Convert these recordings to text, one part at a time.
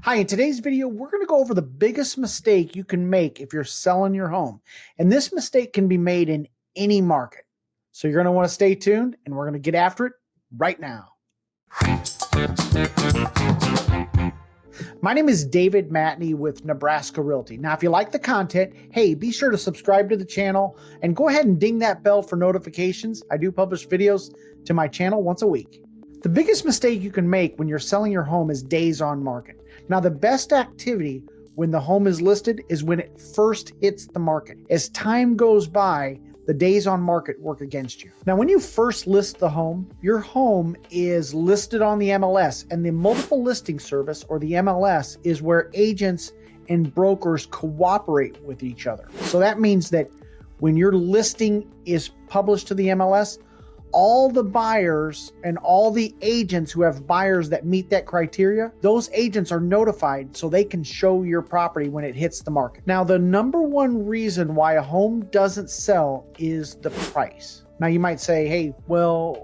Hi, in today's video, we're going to go over the biggest mistake you can make if you're selling your home. And this mistake can be made in any market. So you're going to want to stay tuned and we're going to get after it right now. My name is David Matney with Nebraska Realty. Now, if you like the content, hey, be sure to subscribe to the channel and go ahead and ding that bell for notifications. I do publish videos to my channel once a week. The biggest mistake you can make when you're selling your home is days on market. Now, the best activity when the home is listed is when it first hits the market. As time goes by, the days on market work against you. Now, when you first list the home, your home is listed on the MLS, and the multiple listing service, or the MLS, is where agents and brokers cooperate with each other. So that means that when your listing is published to the MLS, all the buyers and all the agents who have buyers that meet that criteria, those agents are notified so they can show your property when it hits the market. Now, the number one reason why a home doesn't sell is the price. Now, you might say, hey, well,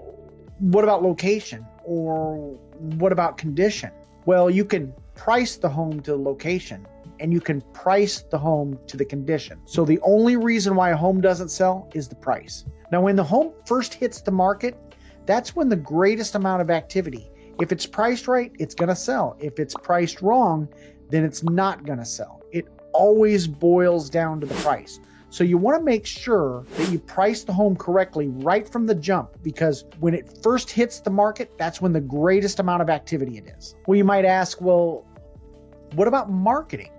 what about location? Or what about condition? Well, you can price the home to the location and you can price the home to the condition. So the only reason why a home doesn't sell is the price. Now, when the home first hits the market, that's when the greatest amount of activity. If it's priced right, it's going to sell. If it's priced wrong, then it's not going to sell. It always boils down to the price. So you want to make sure that you price the home correctly right from the jump, because when it first hits the market, that's when the greatest amount of activity it is. Well, you might ask, well, what about marketing?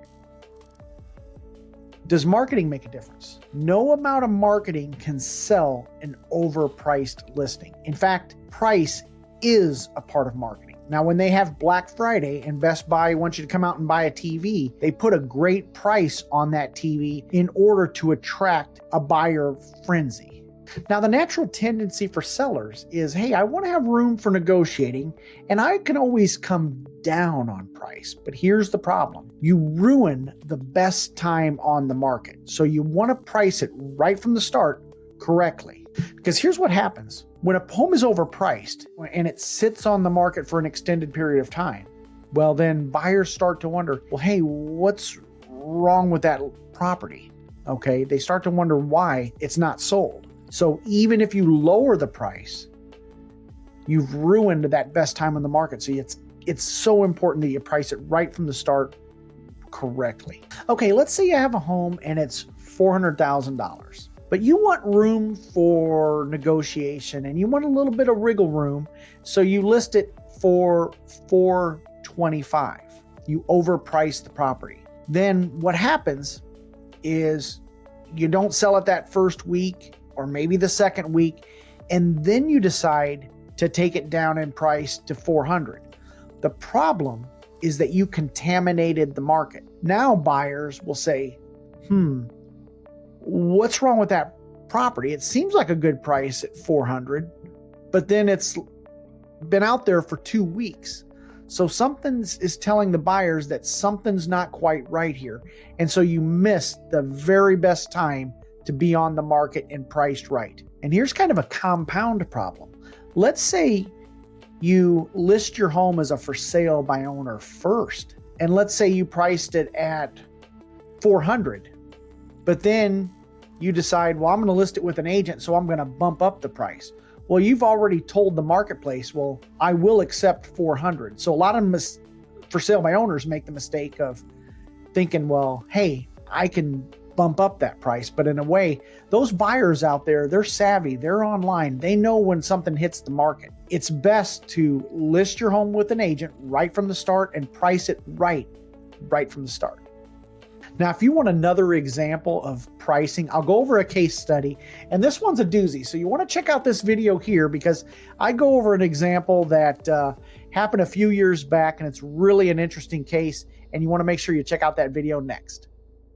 Does marketing make a difference? No amount of marketing can sell an overpriced listing. In fact, price is a part of marketing. Now, when they have Black Friday and Best Buy wants you to come out and buy a TV, they put a great price on that TV in order to attract a buyer frenzy. Now, the natural tendency for sellers is, hey, I want to have room for negotiating, and I can always come down on price. But here's the problem. You ruin the best time on the market. So you want to price it right from the start correctly. Because here's what happens. When a home is overpriced and it sits on the market for an extended period of time, well, then buyers start to wonder, well, hey, what's wrong with that property? Okay, they start to wonder why it's not sold. So even if you lower the price, you've ruined that best time on the market. So it's so important that you price it right from the start correctly. Okay, let's say you have a home and it's $400,000, but you want room for negotiation and you want a little bit of wriggle room. So you list it for $425,000. You overprice the property. Then what happens is you don't sell it that first week or maybe the second week, and then you decide to take it down in price to $400,000. The problem is that you contaminated the market. Now buyers will say, what's wrong with that property? It seems like a good price at $400,000, but then it's been out there for 2 weeks. So something is telling the buyers that something's not quite right here. And so you missed the very best time to be on the market and priced right. And here's kind of a compound problem. Let's say you list your home as a for sale by owner first, and let's say you priced it at $400,000, but then you decide, well, I'm going to list it with an agent, so I'm going to bump up the price. Well, you've already told the marketplace, well, I will accept $400,000. So a lot of for sale by owners make the mistake of thinking, well, hey, I can bump up that price. But in a way, those buyers out there, they're savvy, they're online, they know when something hits the market. It's best to list your home with an agent right from the start and price it right from the start. Now, if you want another example of pricing, I'll go over a case study, and this one's a doozy. So you want to check out this video here because I go over an example that happened a few years back, and it's really an interesting case, and you want to make sure you check out that video next.